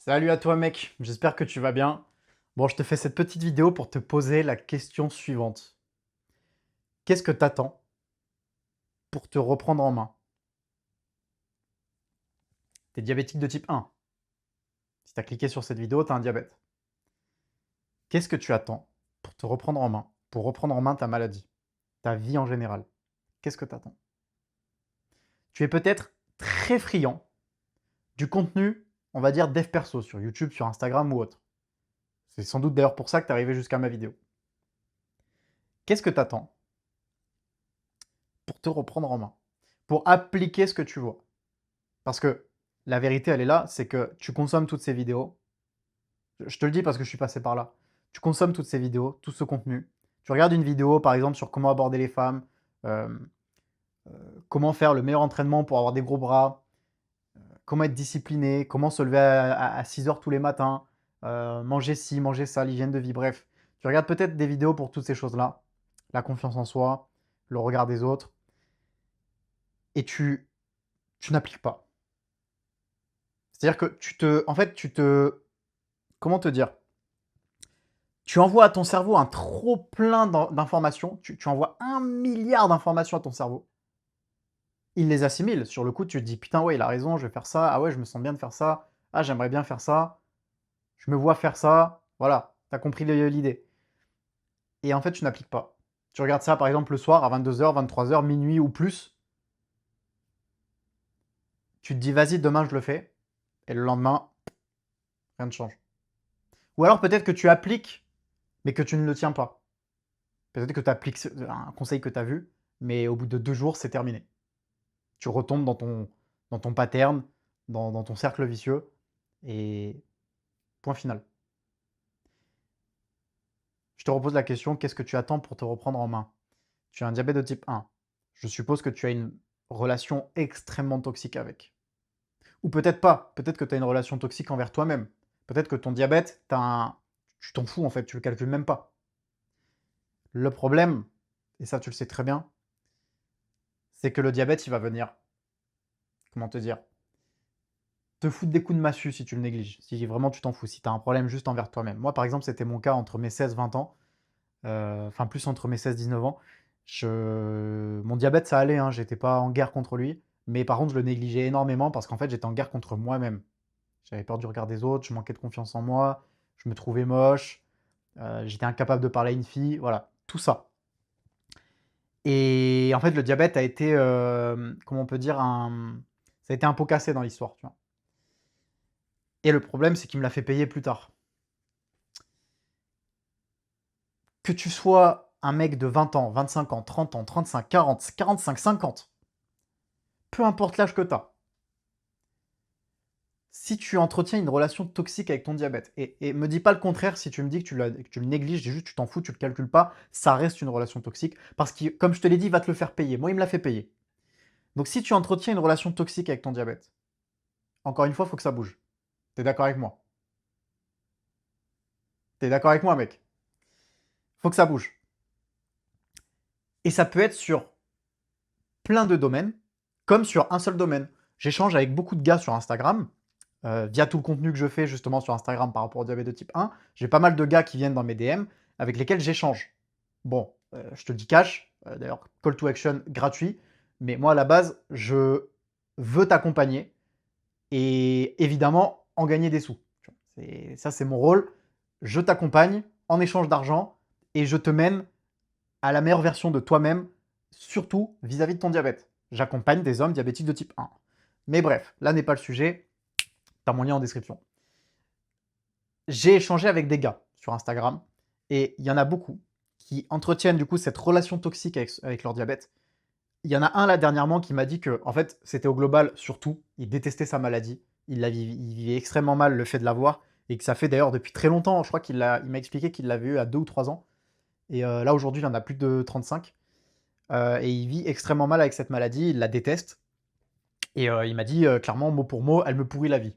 Salut à toi mec, j'espère que tu vas bien. Bon, je te fais cette petite vidéo pour te poser la question suivante. Qu'est-ce que t'attends pour te reprendre en main? T'es diabétique de type 1. Si t'as cliqué sur cette vidéo, t'as un diabète. Qu'est-ce que tu attends pour te reprendre en main? Pour reprendre en main ta maladie, ta vie en général. Qu'est-ce que t'attends? Tu es peut-être très friand du contenu, on va dire dev perso, sur YouTube, sur Instagram ou autre. C'est sans doute d'ailleurs pour ça que t'es arrivé jusqu'à ma vidéo. Qu'est-ce que t'attends pour te reprendre en main? Pour appliquer ce que tu vois? Parce que la vérité, elle est là, c'est que tu consommes toutes ces vidéos. Je te le dis parce que je suis passé par là. Tu consommes toutes ces vidéos, tout ce contenu. Tu regardes une vidéo, par exemple, sur comment aborder les femmes, euh, comment faire le meilleur entraînement pour avoir des gros bras, comment être discipliné, comment se lever à 6 heures tous les matins, manger ci, manger ça, l'hygiène de vie, bref. Tu regardes peut-être des vidéos pour toutes ces choses-là, la confiance en soi, le regard des autres, et tu n'appliques pas. C'est-à-dire que comment te dire? Tu envoies à ton cerveau un trop plein d'informations, tu envoies 1 milliard d'informations à ton cerveau. Il les assimile. Sur le coup, tu te dis: «Putain, ouais, il a raison, je vais faire ça. Ah ouais, je me sens bien de faire ça. Ah, j'aimerais bien faire ça. Je me vois faire ça». Voilà, tu as compris l'idée. Et en fait, tu n'appliques pas. Tu regardes ça, par exemple, le soir à 22 h, 23 h, minuit ou plus. Tu te dis: «Vas-y, demain, je le fais», et le lendemain, rien ne change. Ou alors peut-être que tu appliques, mais que tu ne le tiens pas. Peut-être que tu appliques un conseil que tu as vu, mais au bout de 2 jours, c'est terminé. Tu retombes dans ton pattern, dans ton cercle vicieux, et point final. Je te repose la question, qu'est-ce que tu attends pour te reprendre en main? Tu as un diabète de type 1. Je suppose que tu as une relation extrêmement toxique avec. Ou peut-être pas, peut-être que tu as une relation toxique envers toi-même. Peut-être que ton diabète, tu t'en fous en fait, tu le calcules même pas. Le problème, et ça tu le sais très bien, c'est que le diabète, il va venir, comment te dire, te foutre des coups de massue si tu le négliges, si vraiment tu t'en fous, si tu as un problème juste envers toi-même. Moi, par exemple, c'était mon cas entre mes 16-20 ans, enfin plus entre mes 16-19 ans. Mon diabète, ça allait, hein, j'étais pas en guerre contre lui, mais par contre, je le négligeais énormément parce qu'en fait, j'étais en guerre contre moi-même. J'avais peur du regard des autres, je manquais de confiance en moi, je me trouvais moche, j'étais incapable de parler à une fille, voilà, tout ça. Et en fait, le diabète a été, comment on peut dire, ça a été un pot cassé dans l'histoire, tu vois. Et le problème, c'est qu'il me l'a fait payer plus tard. Que tu sois un mec de 20 ans, 25 ans, 30 ans, 35, 40, 45, 50, peu importe l'âge que tu as, si tu entretiens une relation toxique avec ton diabète, et me dis pas le contraire si tu me dis que tu le négliges, juste tu t'en fous, tu le calcules pas, ça reste une relation toxique, parce que, comme je te l'ai dit, il va te le faire payer. Moi, il me l'a fait payer. Donc si tu entretiens une relation toxique avec ton diabète, encore une fois, il faut que ça bouge. T'es d'accord avec moi? T'es d'accord avec moi, mec? Faut que ça bouge. Et ça peut être sur plein de domaines, comme sur un seul domaine. J'échange avec beaucoup de gars sur Instagram, via tout le contenu que je fais justement sur Instagram par rapport au diabète de type 1. J'ai pas mal de gars qui viennent dans mes DM avec lesquels j'échange. Bon, je te dis cash, d'ailleurs, call to action gratuit, mais moi à la base, je veux t'accompagner et évidemment en gagner des sous. Ça, c'est mon rôle. Je t'accompagne en échange d'argent et je te mène à la meilleure version de toi-même, surtout vis-à-vis de ton diabète. J'accompagne des hommes diabétiques de type 1. Mais bref, là n'est pas le sujet, tu as mon lien en description. J'ai échangé avec des gars sur Instagram, et il y en a beaucoup qui entretiennent du coup cette relation toxique avec leur diabète. Il y en a un là dernièrement qui m'a dit que, en fait, c'était au global surtout, il détestait sa maladie, il vivait extrêmement mal le fait de l'avoir, et que ça fait d'ailleurs depuis très longtemps, je crois il m'a expliqué qu'il l'avait eu à 2 ou 3 ans, et là aujourd'hui il en a plus de 35. Et il vit extrêmement mal avec cette maladie, il la déteste. Et il m'a dit clairement, mot pour mot, elle me pourrit la vie.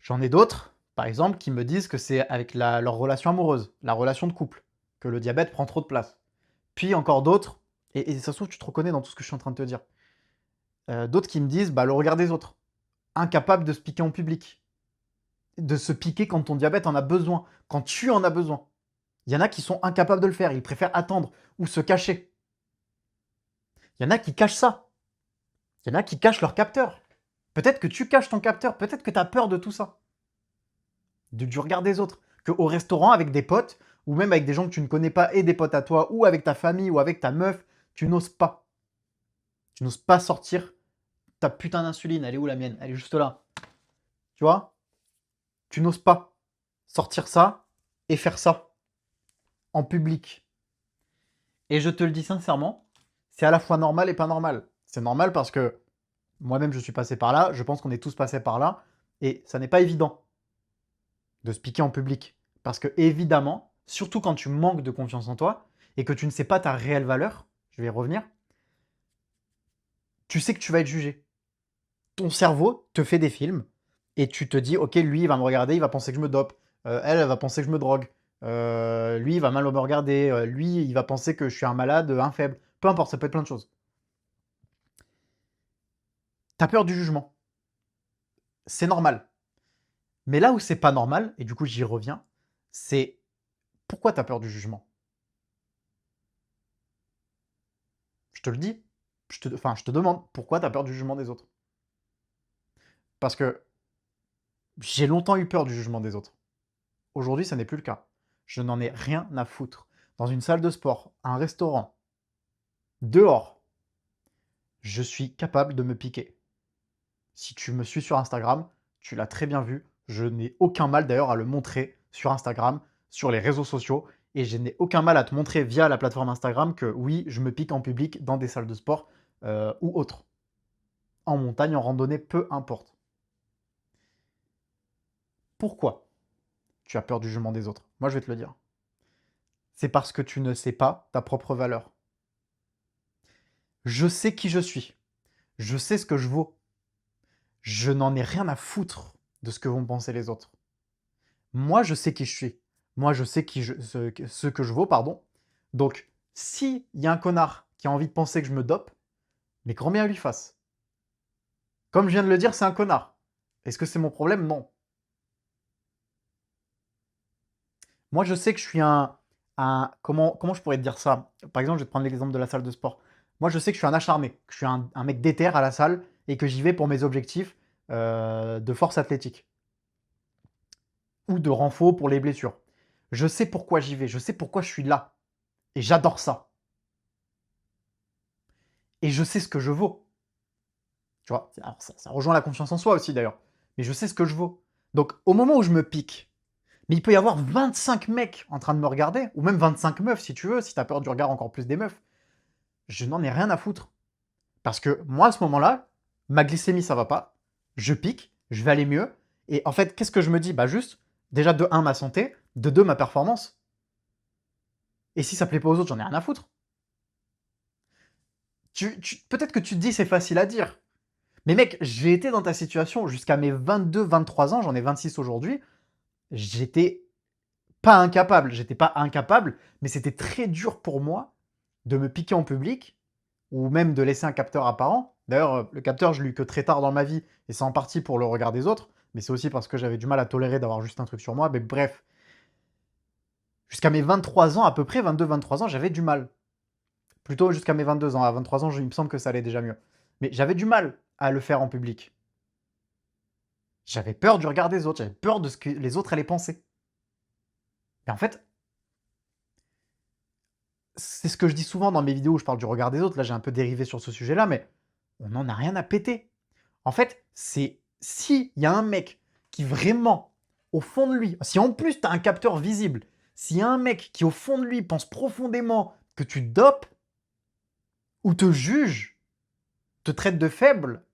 J'en ai d'autres, par exemple, qui me disent que c'est avec leur relation amoureuse, la relation de couple, que le diabète prend trop de place. Puis encore d'autres, et ça se trouve, tu te reconnais dans tout ce que je suis en train de te dire. D'autres qui me disent, bah, le regard des autres, incapable de se piquer en public. de se piquer quand ton diabète en a besoin, quand tu en as besoin. Il y en a qui sont incapables de le faire, ils préfèrent attendre ou se cacher. Il y en a qui cachent ça. Il y en a qui cachent leur capteur. Peut-être que tu caches ton capteur, peut-être que tu as peur de tout ça. Du regard des autres. Qu'au restaurant, avec des potes, ou même avec des gens que tu ne connais pas et des potes à toi, ou avec ta famille, ou avec ta meuf, tu n'oses pas. Tu n'oses pas sortir ta putain d'insuline. Elle est où la mienne? Elle est juste là. Tu vois? Tu n'oses pas sortir ça et faire ça en public. Et je te le dis sincèrement, c'est à la fois normal et pas normal. C'est normal parce que moi-même je suis passé par là, je pense qu'on est tous passés par là, et ça n'est pas évident de se piquer en public. Parce que évidemment, surtout quand tu manques de confiance en toi et que tu ne sais pas ta réelle valeur, je vais y revenir, tu sais que tu vas être jugé. Ton cerveau te fait des films et tu te dis, ok, lui il va me regarder, il va penser que je me dope, elle va penser que je me drogue, lui il va mal me regarder, lui il va penser que je suis un malade, un faible, peu importe, ça peut être plein de choses. T'as peur du jugement. C'est normal. Mais là où c'est pas normal, et du coup j'y reviens, c'est pourquoi t'as peur du jugement? Je te le dis, enfin, je te demande, pourquoi t'as peur du jugement des autres? Parce que j'ai longtemps eu peur du jugement des autres. Aujourd'hui, ça n'est plus le cas. Je n'en ai rien à foutre. Dans une salle de sport, un restaurant, dehors, je suis capable de me piquer. Si tu me suis sur Instagram, tu l'as très bien vu. Je n'ai aucun mal d'ailleurs à le montrer sur Instagram, sur les réseaux sociaux. Et je n'ai aucun mal à te montrer via la plateforme Instagram que oui, je me pique en public dans des salles de sport ou autres. En montagne, en randonnée, peu importe. Pourquoi tu as peur du jugement des autres? Moi, je vais te le dire. C'est parce que tu ne sais pas ta propre valeur. Je sais qui je suis. Je sais ce que je vaux. Je n'en ai rien à foutre de ce que vont penser les autres. Moi, je sais qui je suis. Moi, je sais ce que je vaux, pardon. Donc, s'il y a un connard qui a envie de penser que je me dope, mais grand bien lui fasse. Comme je viens de le dire, c'est un connard. Est-ce que c'est mon problème? Non. Moi, je sais que je suis comment je pourrais te dire ça? Par exemple, je vais te prendre l'exemple de la salle de sport. Moi, je sais que je suis un acharné, que je suis un mec déter à la salle et que j'y vais pour mes objectifs de force athlétique ou de renfort pour les blessures. Je sais pourquoi j'y vais, je sais pourquoi je suis là. Et j'adore ça. Et je sais ce que je vaux. Tu vois, alors ça rejoint la confiance en soi aussi d'ailleurs. Mais je sais ce que je vaux. Donc, au moment où je me pique, mais il peut y avoir 25 mecs en train de me regarder, ou même 25 meufs si tu veux, si tu as peur du regard encore plus des meufs. Je n'en ai rien à foutre. Parce que moi, à ce moment-là, ma glycémie, ça va pas. Je pique, je vais aller mieux. Et en fait, qu'est-ce que je me dis? Bah juste, déjà de 1, ma santé, de 2, ma performance. Et si ça plaît pas aux autres, j'en ai rien à foutre. Peut-être que tu te dis c'est facile à dire. Mais mec, j'ai été dans ta situation jusqu'à mes 22, 23 ans, j'en ai 26 aujourd'hui. J'étais pas incapable, mais c'était très dur pour moi de me piquer en public ou même de laisser un capteur apparent. D'ailleurs, le capteur, je l'ai eu que très tard dans ma vie, et c'est en partie pour le regard des autres, mais c'est aussi parce que j'avais du mal à tolérer d'avoir juste un truc sur moi. Mais bref, jusqu'à mes 23 ans, à peu près 22-23 ans, j'avais du mal. Plutôt jusqu'à mes 22 ans. À 23 ans, il me semble que ça allait déjà mieux. Mais j'avais du mal à le faire en public. J'avais peur du regard des autres, j'avais peur de ce que les autres allaient penser. Et en fait, c'est ce que je dis souvent dans mes vidéos où je parle du regard des autres. Là, j'ai un peu dérivé sur ce sujet-là, mais on n'en a rien à péter. En fait, c'est s'il y a un mec qui vraiment, au fond de lui, si en plus tu as un capteur visible, s'il y a un mec qui au fond de lui pense profondément que tu dopes, ou te juge, te traite de faible,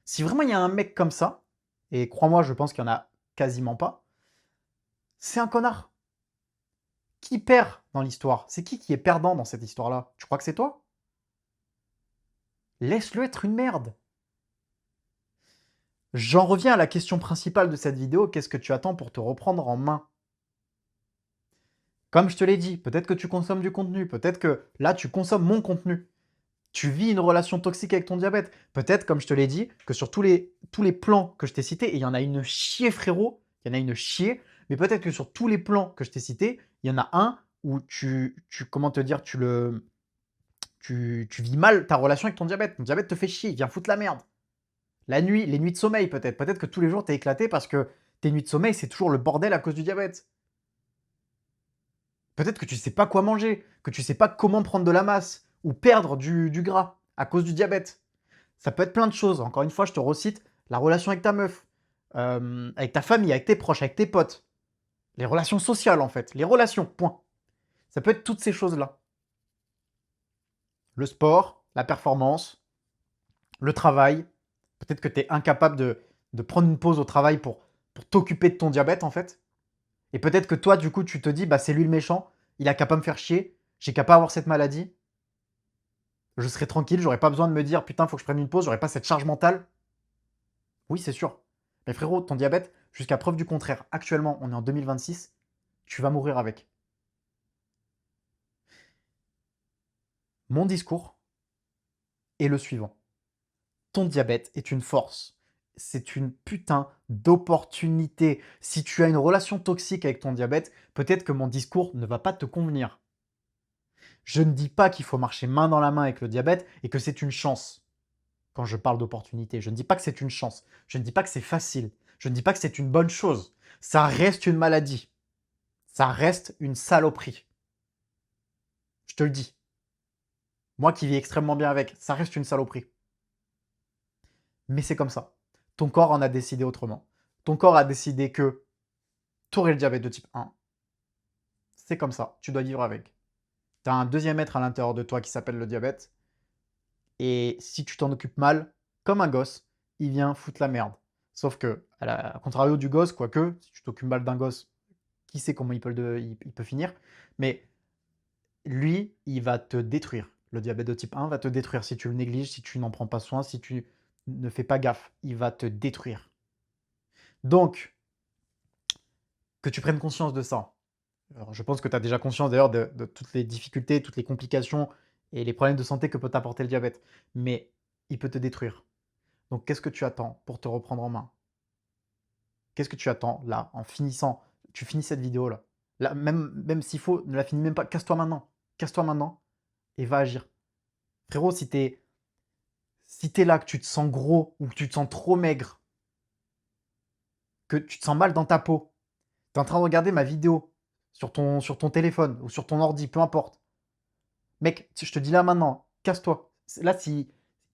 si vraiment il y a un mec comme ça, et crois-moi, je pense qu'il n'y en a quasiment pas, c'est un connard. Qui perd dans l'histoire? C'est qui est perdant dans cette histoire-là? Tu crois que c'est toi? Laisse-le être une merde. J'en reviens à la question principale de cette vidéo, qu'est-ce que tu attends pour te reprendre en main? Comme je te l'ai dit, peut-être que tu consommes du contenu, peut-être que là tu consommes mon contenu. Tu vis une relation toxique avec ton diabète. Peut-être, comme je te l'ai dit, que sur tous les plans que je t'ai cités, et il y en a une chier frérot, Il y en a une chier, mais peut-être que sur tous les plans que je t'ai cités, il y en a un où comment te dire, tu vis mal ta relation avec ton diabète. Ton diabète te fait chier, il vient foutre la merde. La nuit, les nuits de sommeil peut-être. Peut-être que tous les jours t'es éclaté parce que tes nuits de sommeil, c'est toujours le bordel à cause du diabète. Peut-être que tu sais pas quoi manger, que tu sais pas comment prendre de la masse ou perdre du gras à cause du diabète. Ça peut être plein de choses. Encore une fois, je te recite la relation avec ta meuf, avec ta famille, avec tes proches, avec tes potes. Les relations sociales, en fait. Les relations, point. Ça peut être toutes ces choses-là. Le sport, la performance, le travail. Peut-être que tu es incapable de prendre une pause au travail pour t'occuper de ton diabète, en fait. Et peut-être que toi, du coup, tu te dis, bah, c'est lui le méchant, il a qu'à pas me faire chier, j'ai qu'à pas avoir cette maladie. Je serai tranquille, j'aurais pas besoin de me dire, putain, faut que je prenne une pause, j'aurais pas cette charge mentale. Oui, c'est sûr. Mais frérot, ton diabète, jusqu'à preuve du contraire, actuellement, on est en 2026, tu vas mourir avec. Mon discours est le suivant. Ton diabète est une force. C'est une putain d'opportunité. Si tu as une relation toxique avec ton diabète, peut-être que mon discours ne va pas te convenir. Je ne dis pas qu'il faut marcher main dans la main avec le diabète et que c'est une chance. Quand je parle d'opportunité, je ne dis pas que c'est une chance. Je ne dis pas que c'est facile. Je ne dis pas que c'est une bonne chose. Ça reste une maladie. Ça reste une saloperie. Je te le dis. Moi qui vis extrêmement bien avec, ça reste une saloperie. Mais c'est comme ça. Ton corps en a décidé autrement. Ton corps a décidé que tu aurais le diabète de type 1. C'est comme ça. Tu dois vivre avec. Tu as un deuxième être à l'intérieur de toi qui s'appelle le diabète. Et si tu t'en occupes mal, comme un gosse, il vient foutre la merde. Sauf que, à contrario du gosse, quoique, si tu t'occupes mal d'un gosse, qui sait comment il peut finir. Mais lui, il va te détruire. Le diabète de type 1 va te détruire si tu le négliges, si tu n'en prends pas soin, si tu ne fais pas gaffe. Il va te détruire. Donc, que tu prennes conscience de ça. Alors, je pense que tu as déjà conscience d'ailleurs de toutes les difficultés, toutes les complications et les problèmes de santé que peut t'apporter le diabète. Mais il peut te détruire. Donc, qu'est-ce que tu attends pour te reprendre en main? Qu'est-ce que tu attends là, en finissant? Tu finis cette vidéo là. Là, même s'il faut, ne la finis même pas. Casse-toi maintenant. Casse-toi maintenant et va agir. Frérot, si t'es là, que tu te sens gros ou que tu te sens trop maigre, que tu te sens mal dans ta peau, tu es en train de regarder ma vidéo sur ton téléphone ou sur ton ordi, peu importe. Mec, je te dis là maintenant, casse-toi. Là, si.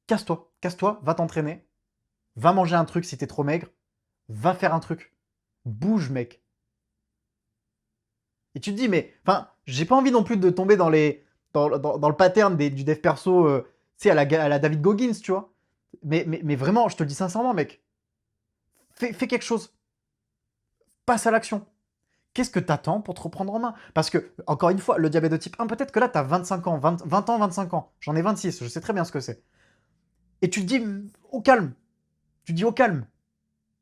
Casse-toi, casse-toi, va t'entraîner, va manger un truc si t'es trop maigre, va faire un truc. Bouge, mec. Et tu te dis, mais, enfin, j'ai pas envie non plus de tomber dans le pattern du dev perso, tu sais, à la David Goggins, tu vois. Mais vraiment, je te le dis sincèrement, mec, fais quelque chose. Passe à l'action. Qu'est-ce que t'attends pour te reprendre en main? Parce que, encore une fois, le diabète de type 1, peut-être que là, t'as 25 ans, 20 ans, 25 ans. J'en ai 26, je sais très bien ce que c'est. Et tu te dis, au calme. Tu te dis, au calme.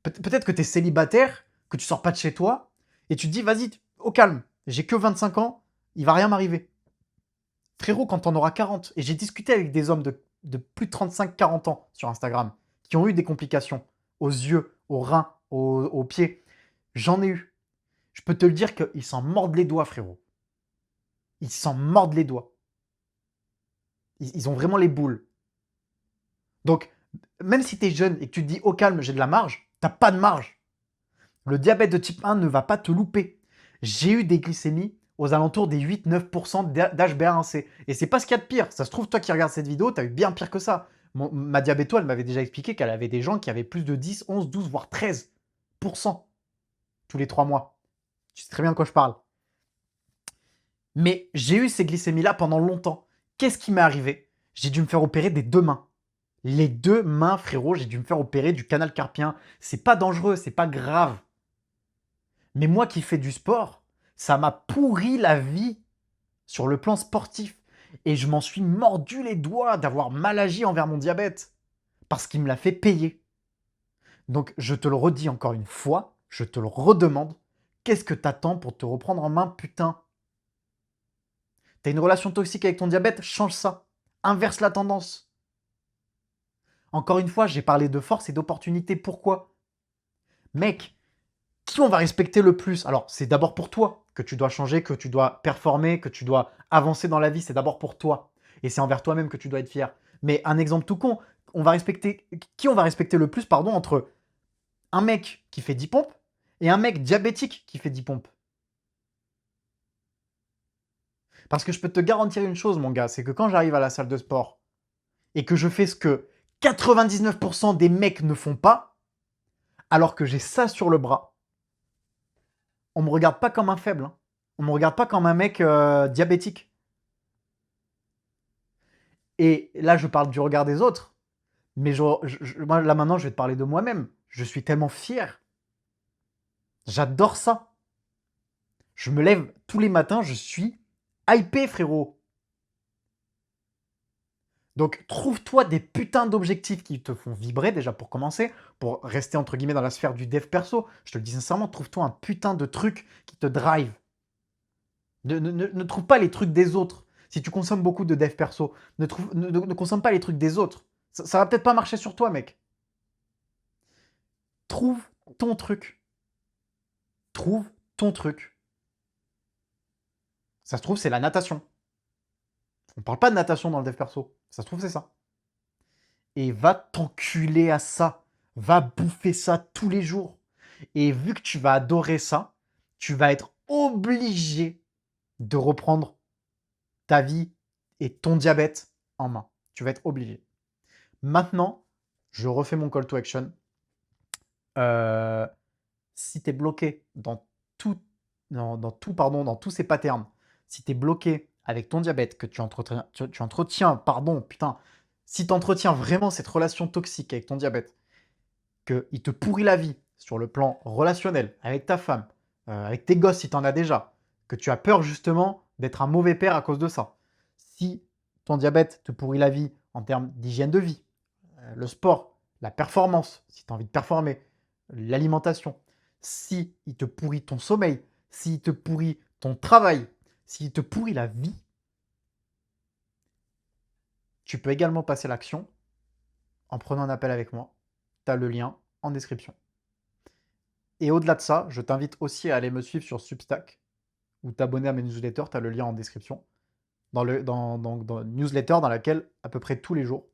Peut-être que t'es célibataire, que tu sors pas de chez toi, et tu te dis, vas-y, au calme. J'ai que 25 ans, il va rien m'arriver. Frérot, quand t'en auras 40, et j'ai discuté avec des hommes de plus de 35-40 ans sur Instagram, qui ont eu des complications aux yeux, aux reins, aux pieds. J'en ai eu. Je peux te le dire qu'ils s'en mordent les doigts, frérot. Ils s'en mordent les doigts. Ils ont vraiment les boules. Donc, même si tu es jeune et que tu te dis au calme, j'ai de la marge, t'as pas de marge. Le diabète de type 1 ne va pas te louper. J'ai eu des glycémies aux alentours des 8-9% d'HbA1c. Et c'est pas ce qu'il y a de pire. Ça se trouve, toi qui regardes cette vidéo, t'as eu bien pire que ça. Ma diabéto, elle m'avait déjà expliqué qu'elle avait des gens qui avaient plus de 10, 11, 12, voire 13% tous les 3 mois. Tu sais très bien de quoi je parle. Mais j'ai eu ces glycémies-là pendant longtemps. Qu'est-ce qui m'est arrivé? J'ai dû me faire opérer des 2 mains. Les 2 mains, frérot, j'ai dû me faire opérer du canal carpien. C'est pas dangereux, c'est pas grave. Mais moi qui fais du sport, ça m'a pourri la vie sur le plan sportif. Et je m'en suis mordu les doigts d'avoir mal agi envers mon diabète. Parce qu'il me l'a fait payer. Donc je te le redis encore une fois, je te le redemande. Qu'est-ce que t'attends pour te reprendre en main, putain? T'as une relation toxique avec ton diabète? Change ça. Inverse la tendance. Encore une fois, j'ai parlé de force et d'opportunité. Pourquoi? Mec, qui on va respecter le plus? Alors, c'est d'abord pour toi que tu dois changer, que tu dois performer, que tu dois avancer dans la vie. C'est d'abord pour toi. Et c'est envers toi-même que tu dois être fier. Mais un exemple tout con, qui on va respecter le plus, pardon, entre un mec qui fait 10 pompes et un mec diabétique qui fait 10 pompes? Parce que je peux te garantir une chose, mon gars, c'est que quand j'arrive à la salle de sport et que je fais ce que 99% des mecs ne font pas, alors que j'ai ça sur le bras, on me regarde pas comme un faible, hein. On me regarde pas comme un mec diabétique. Et là, je parle du regard des autres, mais moi, là maintenant, je vais te parler de moi-même. Je suis tellement fier. J'adore ça. Je me lève tous les matins, je suis hypé, frérot. Donc, trouve-toi des putains d'objectifs qui te font vibrer, déjà pour commencer, pour rester entre guillemets dans la sphère du dev perso. Je te le dis sincèrement, trouve-toi un putain de truc qui te drive. Ne trouve pas les trucs des autres. Si tu consommes beaucoup de dev perso, ne consomme pas les trucs des autres. Ça va peut-être pas marcher sur toi, mec. Trouve ton truc. Trouve ton truc. Ça se trouve, c'est la natation. On parle pas de natation dans le dev perso. Ça se trouve, c'est ça. Et va t'enculer à ça. Va bouffer ça tous les jours. Et vu que tu vas adorer ça, tu vas être obligé de reprendre ta vie et ton diabète en main. Tu vas être obligé. Maintenant, je refais mon call to action. Si tu es bloqué dans tous ces patterns, si tu es bloqué avec ton diabète, que tu entretiens, pardon, putain, si tu entretiens vraiment cette relation toxique avec ton diabète, qu'il te pourrit la vie sur le plan relationnel, avec ta femme, avec tes gosses si tu en as déjà, que tu as peur justement d'être un mauvais père à cause de ça, si ton diabète te pourrit la vie en termes d'hygiène de vie, le sport, la performance, si tu as envie de performer, l'alimentation, si il te pourrit ton sommeil, s'il te pourrit ton travail, s'il te pourrit la vie, tu peux également passer l'action en prenant un appel avec moi. Tu as le lien en description. Et au-delà de ça, je t'invite aussi à aller me suivre sur Substack ou t'abonner à mes newsletters. Tu as le lien en description. Dans une newsletter dans laquelle, à peu près tous les jours,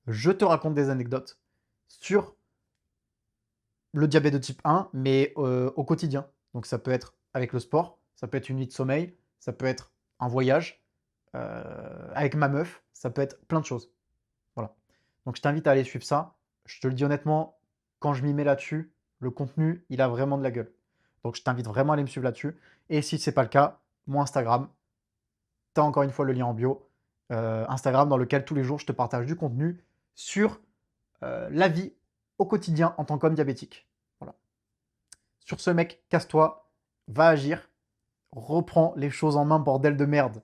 je te raconte des anecdotes sur le diabète de type 1, mais au quotidien. Donc ça peut être avec le sport, ça peut être une nuit de sommeil, ça peut être un voyage avec ma meuf, ça peut être plein de choses. Voilà. Donc je t'invite à aller suivre ça. Je te le dis honnêtement, quand je m'y mets là-dessus, le contenu, il a vraiment de la gueule. Donc je t'invite vraiment à aller me suivre là-dessus. Et si ce n'est pas le cas, mon Instagram, tu as encore une fois le lien en bio. Instagram dans lequel tous les jours je te partage du contenu sur la vie au quotidien en tant qu'homme diabétique. Voilà. Sur ce, mec, casse-toi, va agir, reprends les choses en main, bordel de merde.